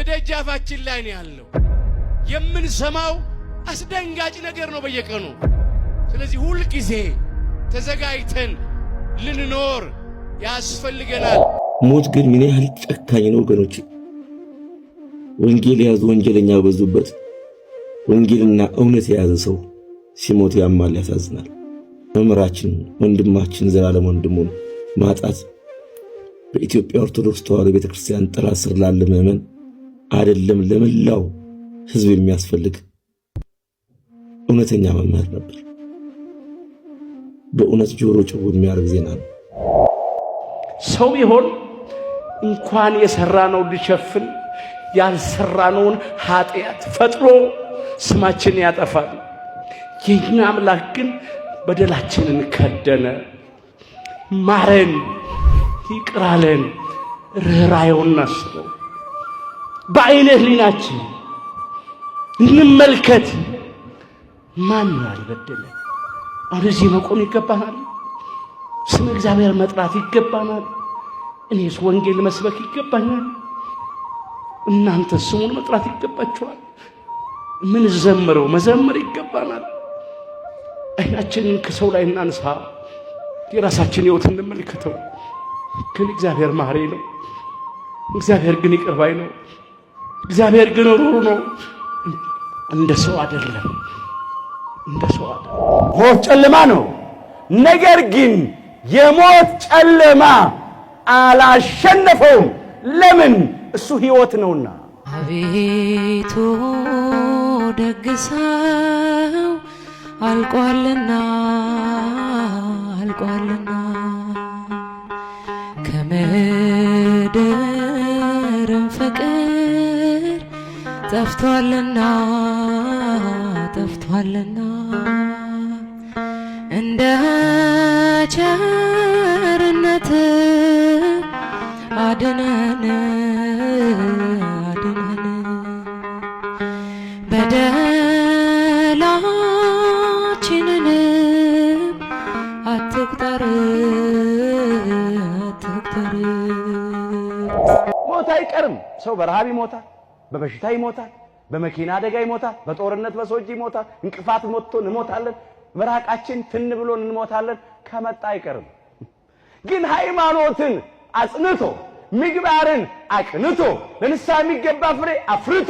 በደጃፋችን ላይ ነው ያለው። የምንሰማው አስደንጋጭ ነገር ነው በየቀኑ። ስለዚህ ሁሉ ጊዜ ተዘጋጅተን ልንኖር ያስፈልገናል። ሞት ግን ምን ያህል ጨካኝ ነው ወገኖች። ወንጌል የያዙ ወንጀለኛ በዙበት ወንጌልና እውነት የያዘ ሰው ሲሞት ያማል፣ ያሳዝናል። መምህራችን ወንድማችን ዘላለም ወንድሙን ማጣት በኢትዮጵያ ኦርቶዶክስ ተዋሕዶ ቤተክርስቲያን ጥላ ስር ላለ ምዕመን አይደለም ለመላው ሕዝብ የሚያስፈልግ እውነተኛ መምህር ነበር። በእውነት ጆሮ ጭው የሚያደርግ ዜና ነው። ሰው ቢሆን እንኳን የሰራነው ሊሸፍን ያልሰራነውን ኃጢአት ፈጥሮ ስማችን ያጠፋል። የኛ አምላክ ግን በደላችንን ከደነ፣ ማረን፣ ይቅር አለን። ርኅራኄውን እናስበው። በዓይነ ሕሊናችን እንመልከት። ማን ያልበደለ? አሁን እዚህ መቆም ይገባናል። ስም እግዚአብሔር መጥራት ይገባናል። እኔስ ወንጌል መስበክ ይገባኛል። እናንተ ስሙን መጥራት ይገባችኋል። ምን ዘምረው መዘመር ይገባናል። አይናችንን ከሰው ላይ እናንሳ፣ የራሳችን ሕይወት እንመልከተው። ግን እግዚአብሔር መሐሪ ነው። እግዚአብሔር ግን ይቅር ባይ ነው። እግዚአብሔር ግን ሩሩ ነው። እንደ ሰው አይደለም፣ እንደ ሰው አይደለም። ሞት ጨለማ ነው። ነገር ግን የሞት ጨለማ አላሸነፈውም። ለምን? እሱ ሕይወት ነውና። አቤቱ ደግሰው አልቋልና አልቋልና ከምድርም ፍቅር ጠፍቷልና ጠፍቷልና እንደ ቸርነት አድነን አድነን በደላችንን አትቁጠር አትቁጠር። ሞት አይቀርም። ሰው በረሃብ ይሞታል፣ በበሽታ ይሞታል፣ በመኪና አደጋ ይሞታል፣ በጦርነት በሰዎች ይሞታል። እንቅፋት መጥቶ እንሞታለን። ምራቃችን ትን ብሎን እንሞታለን። ከመጣ አይቀርም። ግን ሃይማኖትን አጽንቶ ምግባርን አቅንቶ ለንስሐ የሚገባ ፍሬ አፍርቶ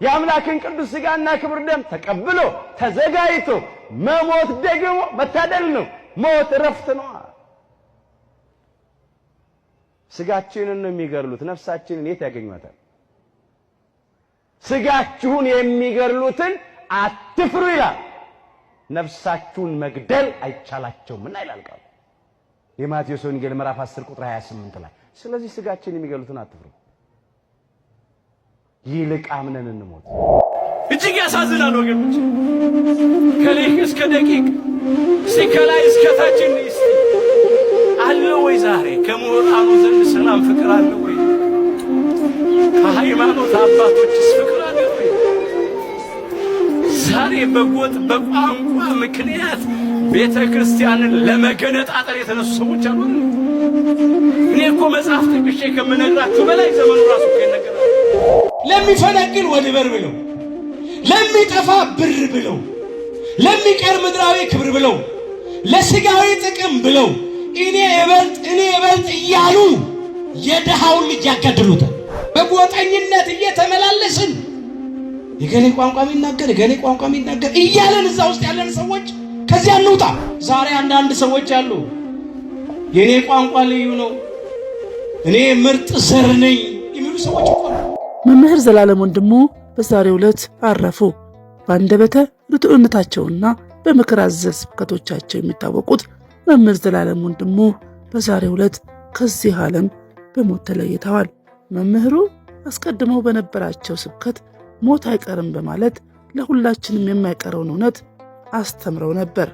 የአምላክን ቅዱስ ሥጋና ክብር ደም ተቀብሎ ተዘጋጅቶ መሞት ደግሞ መታደል ነው። ሞት እረፍት ነው። ሥጋችንን ነው የሚገድሉት፣ ነፍሳችንን የት ያገኟታል? ሥጋችሁን የሚገድሉትን አትፍሩ ይላል። ነፍሳችሁን መግደል አይቻላቸውምና ይላል ቃሉ። የማቴዎስ ወንጌል ምዕራፍ 10 ቁጥር 28 ላይ። ስለዚህ ሥጋችን የሚገድሉትን አትፍሩ፣ ይልቅ አምነን እንሞት። እጅግ ያሳዝናል ወገኖች። ከሊቅ እስከ ደቂቅ ከላይ እስከ ታች አለ ወይ? ዛሬ ከምሁራኑ ዘንድ ሰላም ፍቅር አለ ወይ? ከሃይማኖት አባቶችስ ፍቅር አለ ወይ? ዛሬ በጎጥ በቋንቋ ምክንያት ቤተ ክርስቲያንን ለመገነጣጠር የተነሱ ሰዎች አሉ። እኔ እኮ መጽሐፍ ጥቅሼ ከምነግራችሁ በላይ ዘመኑ ራሱ ይነገራል። ለሚፈነቅል ወድበር ብለው፣ ለሚጠፋ ብር ብለው፣ ለሚቀር ምድራዊ ክብር ብለው፣ ለስጋዊ ጥቅም ብለው እኔ እበልጥ እያሉ የደሃውን ልጅ ያጋድሉታል። በጎጠኝነት እየተመላለስን የገሌ ቋንቋ የሚናገር የገሌ ቋንቋ የሚናገር እያለን እዛ ውስጥ ያለን ሰዎች ከዚያ እንውጣ። ዛሬ አንዳንድ ሰዎች አሉ፣ የኔ ቋንቋ ልዩ ነው፣ እኔ ምርጥ ዘር ነኝ የሚሉ ሰዎች እኮ ነው። መምህር ዘላለም ወንድሙ በዛሬው ዕለት አረፉ። በአንደበተ ርቱዕነታቸውና በምክር አዘል ስብከቶቻቸው የሚታወቁት መምህር ዘላለም ወንድሙ በዛሬው ዕለት ከዚህ ዓለም በሞት ተለይተዋል። መምህሩ አስቀድመው በነበራቸው ስብከት ሞት አይቀርም በማለት ለሁላችንም የማይቀረውን እውነት አስተምረው ነበር።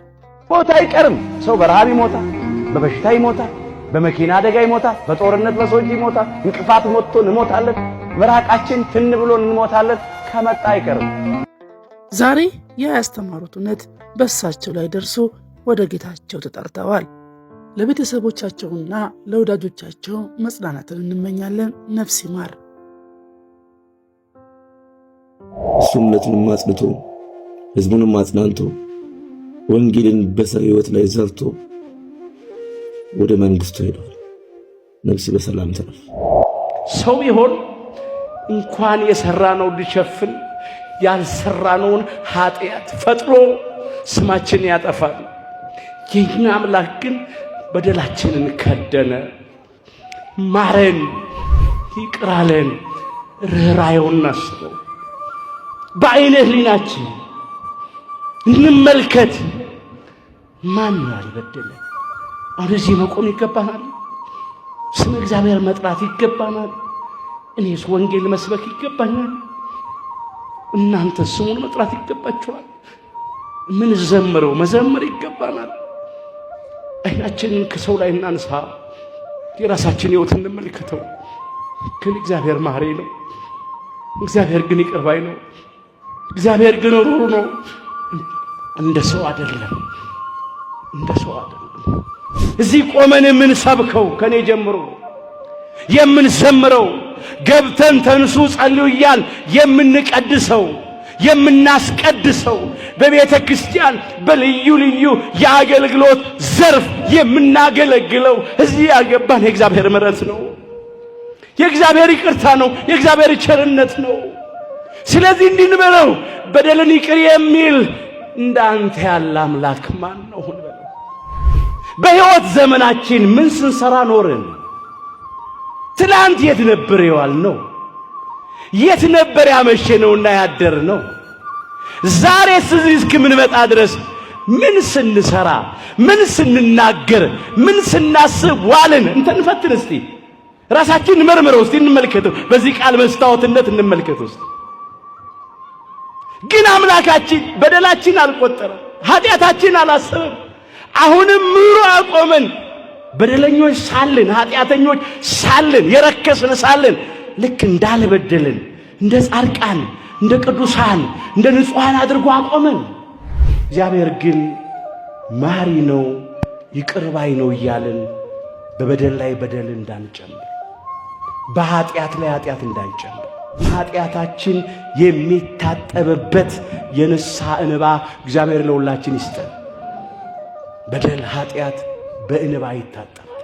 ሞት አይቀርም። ሰው በረሃብ ይሞታል፣ በበሽታ ይሞታል፣ በመኪና አደጋ ይሞታል፣ በጦርነት በሰዎች ይሞታል። እንቅፋት መጥቶ እንሞታለን። ምራቃችን ትን ብሎን እንሞታለን። ከመጣ አይቀርም። ዛሬ ያስተማሩት እውነት በእሳቸው ላይ ደርሶ ወደ ጌታቸው ተጠርተዋል። ለቤተሰቦቻቸውና ለወዳጆቻቸው መጽናናትን እንመኛለን። ነፍስ ይማር። እሱነቱንም አጽንቶ ሕዝቡንም አጽናንቶ ወንጌልን በሰው ሕይወት ላይ ዘርቶ ወደ መንግስቱ ሄዷል። ነፍስ በሰላም ተረፈ። ሰው ቢሆን እንኳን የሰራነው ሊሸፍን ያልሰራነውን ኃጢአት ፈጥሮ ስማችንን ያጠፋል። የኛ አምላክ ግን በደላችንን ከደነ፣ ማረን፣ ይቅር አለን። ርኅራኄውን እናስበው። በዓይነ ሕሊናችን እንመልከት። ማን ያልበደለን? አሁን እዚህ መቆም ይገባናል። ስም እግዚአብሔር መጥራት ይገባናል። እኔስ ወንጌል መስበክ ይገባኛል። እናንተ ስሙን መጥራት ይገባችኋል። ምን ዘምረው መዘመር ይገባናል። አይናችንን ከሰው ላይ እናንሳ፣ የራሳችን ሕይወት እንመልከተው። ግን እግዚአብሔር መሐሪ ነው። እግዚአብሔር ግን ይቅር ባይ ነው። እግዚአብሔር ግን ሩሩ ነው። እንደ ሰው አይደለም፣ እንደ ሰው አይደለም። እዚህ ቆመን የምንሰብከው ከኔ ጀምሮ የምንዘምረው ገብተን ተንሱ ጸልዩ እያል የምንቀድሰው የምናስቀድሰው በቤተ ክርስቲያን በልዩ ልዩ የአገልግሎት ዘርፍ የምናገለግለው እዚህ ያገባን የእግዚአብሔር ምሕረት ነው፣ የእግዚአብሔር ይቅርታ ነው፣ የእግዚአብሔር ቸርነት ነው። ስለዚህ እንድንበለው በደልን ይቅር የሚል እንዳንተ ያለ አምላክ ማን ነው? ሁን በለው። በሕይወት ዘመናችን ምን ስንሰራ ኖርን? ትላንት የት ነበር የዋልነው? የት ነበር ያመሸነውና ያደርነው? ዛሬስ እዚህ እስክንመጣ ድረስ ምን ስንሰራ፣ ምን ስንናገር፣ ምን ስናስብ ዋልን? እንፈትን እስቲ፣ ራሳችንን መርምረው እስቲ፣ እንመልከተው። በዚህ ቃል መስታወትነት እንመልከተው እስቲ። ግን አምላካችን በደላችን አልቆጠረም፣ ኃጢአታችን አላሰበም። አሁንም ምሮ አቆመን። በደለኞች ሳልን፣ ኃጢአተኞች ሳልን፣ የረከስን ሳልን ልክ እንዳልበደልን እንደ ጻድቃን፣ እንደ ቅዱሳን፣ እንደ ንጹሐን አድርጎ አቆመን። እግዚአብሔር ግን መሐሪ ነው፣ ይቅር ባይ ነው እያልን በበደል ላይ በደል እንዳንጨምር፣ በኃጢአት ላይ ኃጢአት እንዳንጨምር፣ ኃጢአታችን የሚታጠብበት የንስሐ እንባ እግዚአብሔር ለሁላችን ይስጠን። በደል ኃጢአት በእንባ ይታጠባል።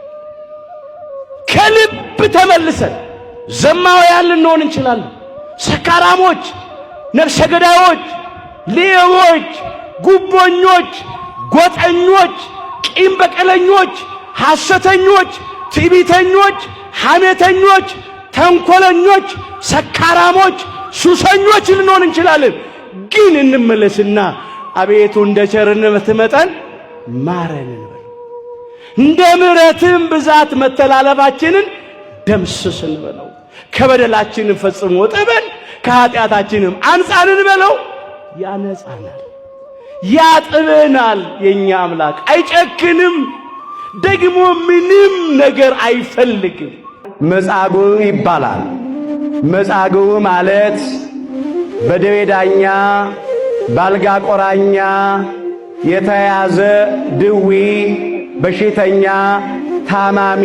ከልብ ተመልሰን ዘማውያን ልንሆን እንችላለን። ሰካራሞች፣ ነፍሰ ገዳዮች፣ ሌቦች፣ ጉቦኞች፣ ጎጠኞች፣ ቂም በቀለኞች፣ ሐሰተኞች፣ ትዕቢተኞች፣ ሐሜተኞች፣ ተንኮለኞች፣ ሰካራሞች፣ ሱሰኞች ልንሆን እንችላለን። ግን እንመለስና አቤቱ እንደ ቸርነትህ መጠን ማረን እንበል። እንደ ምሕረትህም ብዛት መተላለፋችንን ደምስስ እንበለው። ከበደላችንም ፈጽሞ እጠበን፣ ከኃጢአታችንም አንጻን እንበለው። ያነጻናል፣ ያጥበናል። የኛ አምላክ አይጨክንም፣ ደግሞ ምንም ነገር አይፈልግም። መጻጉዕ ይባላል። መጻጉዕ ማለት በደዌ ዳኛ ባልጋ ቆራኛ የተያዘ ድዊ፣ በሽተኛ፣ ታማሚ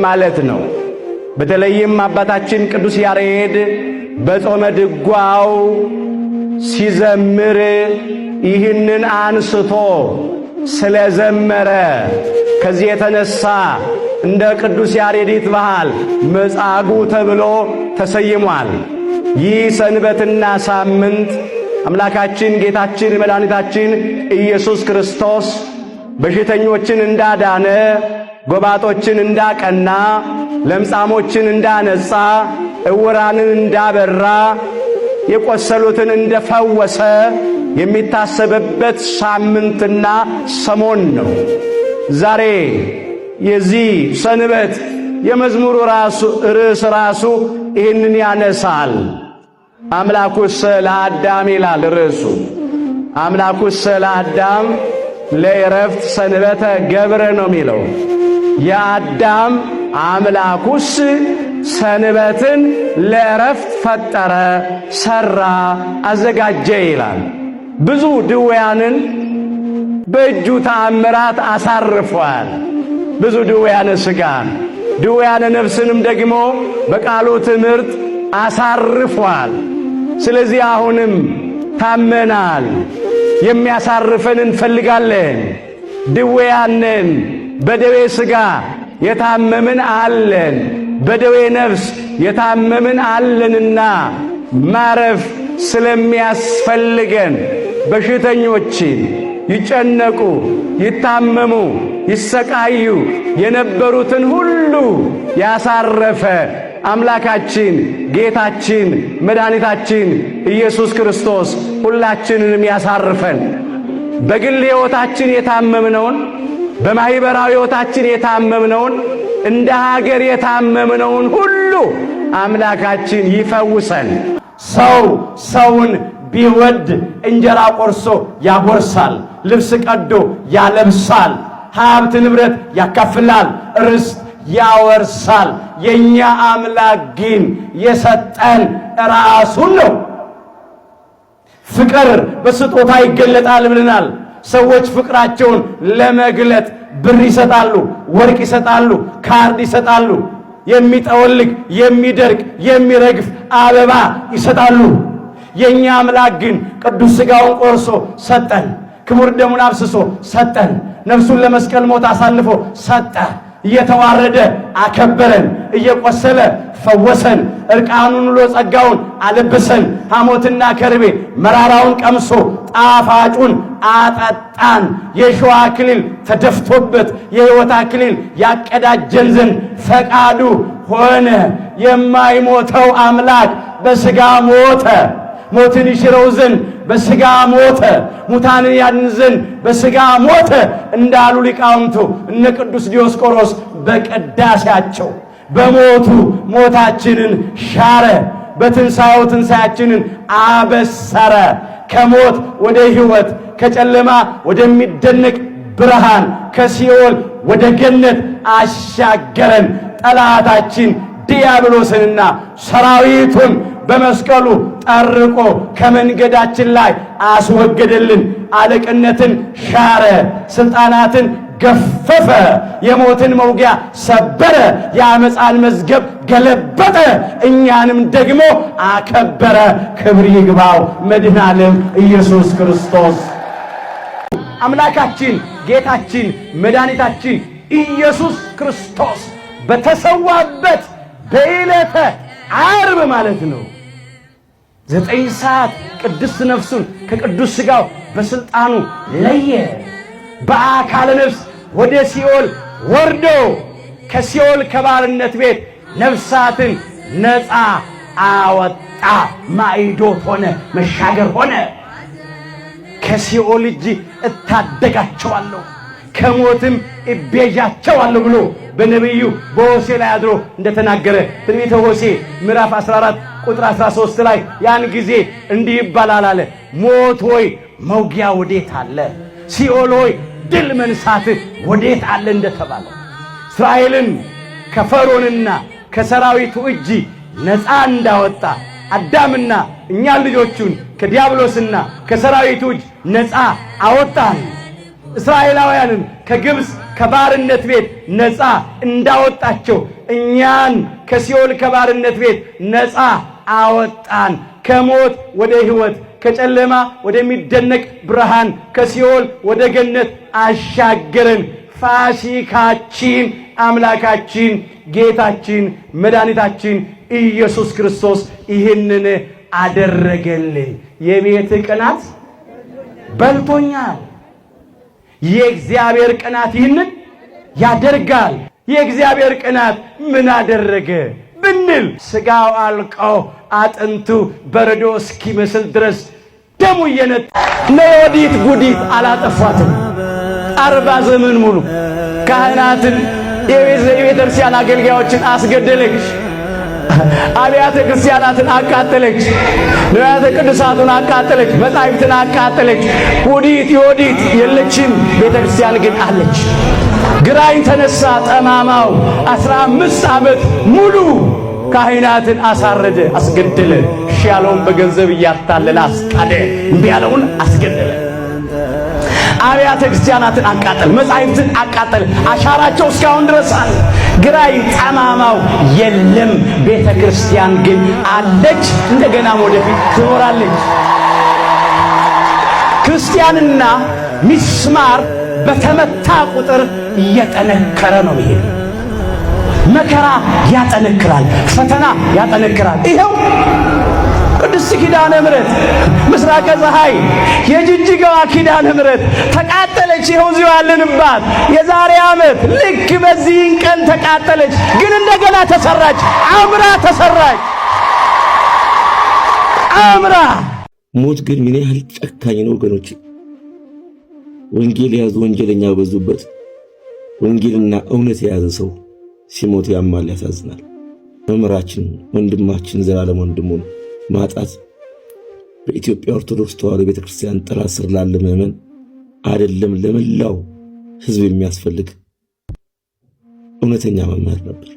ማለት ነው። በተለይም አባታችን ቅዱስ ያሬድ በጾመ ድጓው ሲዘምር ይህንን አንስቶ ስለዘመረ ከዚህ የተነሳ እንደ ቅዱስ ያሬድ ይትበሃል መጻጉዕ ተብሎ ተሰይሟል። ይህ ሰንበትና ሳምንት አምላካችን ጌታችን መድኃኒታችን ኢየሱስ ክርስቶስ በሽተኞችን እንዳዳነ፣ ጎባጦችን እንዳቀና፣ ለምጻሞችን እንዳነጻ፣ ዕውራንን እንዳበራ፣ የቆሰሉትን እንደፈወሰ የሚታሰብበት ሳምንትና ሰሞን ነው። ዛሬ የዚህ ሰንበት የመዝሙሩ ርዕስ ራሱ ይህንን ያነሳል። አምላኩሰ ለአዳም ይላል ርዕሱ። አምላኩሰ ለአዳም ለዕረፍት ሰንበተ ገብረ ነው የሚለው። የአዳም አምላኩስ ሰንበትን ለዕረፍት ፈጠረ፣ ሰራ፣ አዘጋጀ ይላል። ብዙ ድውያንን በእጁ ተአምራት አሳርፏል። ብዙ ድውያነ ሥጋን፣ ድውያነ ነፍስንም ደግሞ በቃሉ ትምህርት አሳርፏል። ስለዚህ አሁንም ታመናል፣ የሚያሳርፈን እንፈልጋለን። ድዌያንን በደዌ ሥጋ የታመምን አለን፣ በደዌ ነፍስ የታመምን አለንና ማረፍ ስለሚያስፈልገን በሽተኞችን ይጨነቁ፣ ይታመሙ፣ ይሰቃዩ የነበሩትን ሁሉ ያሳረፈ አምላካችን ጌታችን መድኃኒታችን ኢየሱስ ክርስቶስ ሁላችንንም ያሳርፈን። በግል ሕይወታችን የታመምነውን፣ በማኅበራዊ ሕይወታችን የታመምነውን፣ እንደ ሀገር የታመምነውን ሁሉ አምላካችን ይፈውሰን። ሰው ሰውን ቢወድ እንጀራ ቆርሶ ያጎርሳል፣ ልብስ ቀዶ ያለብሳል፣ ሀብት ንብረት ያካፍላል፣ ርስት ያወርሳል። የኛ አምላክ ግን የሰጠን ራሱን ነው። ፍቅር በስጦታ ይገለጣል ብለናል። ሰዎች ፍቅራቸውን ለመግለጥ ብር ይሰጣሉ፣ ወርቅ ይሰጣሉ፣ ካርድ ይሰጣሉ፣ የሚጠወልግ የሚደርቅ የሚረግፍ አበባ ይሰጣሉ። የኛ አምላክ ግን ቅዱስ ሥጋውን ቆርሶ ሰጠን፣ ክቡር ደሙን አፍስሶ ሰጠን፣ ነፍሱን ለመስቀል ሞት አሳልፎ ሰጠ። እየተዋረደ አከበረን፣ እየቆሰለ ፈወሰን፣ እርቃኑን ውሎ ጸጋውን አለበሰን። ሐሞትና ከርቤ መራራውን ቀምሶ ጣፋጩን አጠጣን። የሸዋ አክሊል ተደፍቶበት የሕይወት አክሊል ያቀዳጀን ዘንድ ፈቃዱ ሆነ። የማይሞተው አምላክ በሥጋ ሞተ፣ ሞትን ይሽረው ዘንድ በሥጋ ሞተ፣ ሙታንን ያድን ዘንድ በሥጋ ሞተ እንዳሉ ሊቃውንቱ እነ ቅዱስ ዲዮስቆሮስ በቅዳሴያቸው። በሞቱ ሞታችንን ሻረ፣ በትንሣኤው ትንሣያችንን አበሰረ። ከሞት ወደ ሕይወት፣ ከጨለማ ወደሚደነቅ ብርሃን፣ ከሲኦል ወደ ገነት አሻገረን። ጠላታችን ዲያብሎስንና ሰራዊቱን በመስቀሉ ጠርቆ ከመንገዳችን ላይ አስወገደልን። አለቅነትን ሻረ፣ ስልጣናትን ገፈፈ፣ የሞትን መውጊያ ሰበረ፣ የአመፃን መዝገብ ገለበጠ፣ እኛንም ደግሞ አከበረ። ክብር ይግባው መድኃኔ ዓለም ኢየሱስ ክርስቶስ። አምላካችን ጌታችን መድኃኒታችን ኢየሱስ ክርስቶስ በተሰዋበት በዕለተ ዓርብ ማለት ነው 9 ሰዓት ቅድስት ነፍሱን ከቅዱስ ሥጋው በስልጣኑ ለየ። በአካለ ነፍስ ወደ ሲኦል ወርዶ ከሲኦል ከባርነት ቤት ነፍሳትን ነፃ አወጣ። ማዕዶት ሆነ፣ መሻገር ሆነ። ከሲኦል እጅ እታደጋቸዋለሁ ከሞትም እቤዣቸዋለሁ ብሎ በነቢዩ በሆሴዕ ላይ አድሮ እንደተናገረ ትንቢተ ሆሴዕ ምዕራፍ 14 ቁጥር 13 ላይ ያን ጊዜ እንዲህ ይባላል አለ፣ ሞት ሆይ መውጊያ ወዴት አለ? ሲኦል ሆይ ድል መንሳትህ ወዴት አለ እንደተባለ እስራኤልን ከፈርዖንና ከሰራዊቱ እጅ ነፃ እንዳወጣ አዳምና እኛ ልጆቹን ከዲያብሎስና ከሰራዊቱ እጅ ነፃ አወጣን። እስራኤላውያንን ከግብፅ ከባርነት ቤት ነፃ እንዳወጣቸው እኛን ከሲኦል ከባርነት ቤት ነፃ አወጣን። ከሞት ወደ ሕይወት፣ ከጨለማ ወደሚደነቅ ብርሃን፣ ከሲኦል ወደ ገነት አሻገረን። ፋሲካችን አምላካችን ጌታችን መድኃኒታችን ኢየሱስ ክርስቶስ ይህንን አደረገልን። የቤት ቅናት በልቶኛል። የእግዚአብሔር ቅናት ይህንን ያደርጋል። የእግዚአብሔር ቅናት ምን አደረገ ብንል ሥጋው አልቆ አጥንቱ በረዶ እስኪመስል ድረስ ደሙ እየነጣ ለወዲት ጉዲት አላጠፏትም። 40 ዘመን ሙሉ ካህናትን የቤተ ክርስቲያን አገልጋዮችን አስገደለች። አብያተ ክርስቲያናትን አቃጠለች። ንዋያተ ቅዱሳቱን አቃጠለች። መጻሕፍትን አቃጠለች። ጉዲት የወዲት የለችም። ቤተ ክርስቲያን ግን አለች። ግራኝ ተነሳ ጠማማው 15 ዓመት ሙሉ ካህናትን አሳረደ፣ አስገደለ። እሺ ያለውን በገንዘብ እያታለለ አስቃደ፣ እምቢ ያለውን አስገደለ። አብያተ ክርስቲያናትን አቃጠለ፣ መጻሕፍትን አቃጠለ። አሻራቸው እስካሁን ድረስ አለ። ግራኝ ጠማማው የለም። ቤተ ክርስቲያን ግን አለች፣ እንደገናም ወደፊት ትኖራለች። ክርስቲያንና ሚስማር በተመታ ቁጥር እየጠነከረ ነው የሚሄድ። መከራ ያጠነክራል፣ ፈተና ያጠነክራል። ይሄው ቅድስት ኪዳነ ምሕረት ምስራቀ ፀሐይ የጅጅጋዋ ኪዳነ ምሕረት ተቃጠለች። ይኸው እዚሁ ያለንባት የዛሬ ዓመት ልክ በዚህን ቀን ተቃጠለች፣ ግን እንደገና ተሰራች፣ አምራ ተሰራች፣ አምራ። ሞት ግን ምን ያህል ጨካኝ ነው ወገኖች! ወንጌል የያዙ ወንጀለኛ በዙበት ወንጌልና እውነት የያዘ ሰው ሲሞት ያማል፣ ያሳዝናል። መምህራችን ወንድማችን ዘላለም ወንድሙን ማጣት በኢትዮጵያ ኦርቶዶክስ ተዋሕዶ ቤተክርስቲያን ጥላ ስር ላለ ምዕመን አይደለም ለመላው ሕዝብ የሚያስፈልግ እውነተኛ መምህር ነበር።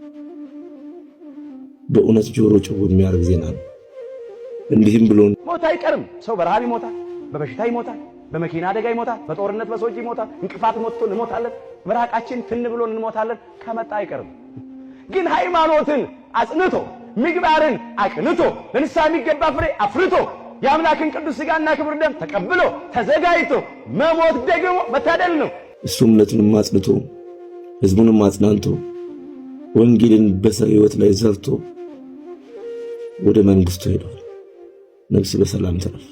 በእውነት ጆሮ ጭው የሚያርግ ዜና ነው። እንዲህም ብሎ ሞት አይቀርም። ሰው በረሃብ ይሞታል፣ በበሽታ ይሞታል፣ በመኪና አደጋ ይሞታል፣ በጦርነት በሰዎች ይሞታል፣ እንቅፋት ሞትቶ እንሞታለን፣ ምራቃችን ትን ብሎ እንሞታለን። ከመጣ አይቀርም። ግን ሃይማኖትን አጽንቶ ምግባርን አቅንቶ ለንስሐ የሚገባ ፍሬ አፍርቶ የአምላክን ቅዱስ ሥጋና ክቡር ደም ተቀብሎ ተዘጋጅቶ መሞት ደግሞ መታደል ነው። እሱ እምነቱንም አጽንቶ ሕዝቡንም አጽናንቶ ወንጌልን በሰው ሕይወት ላይ ዘርቶ ወደ መንግሥቱ ሄዷል። ነፍስ በሰላም ተረፍ።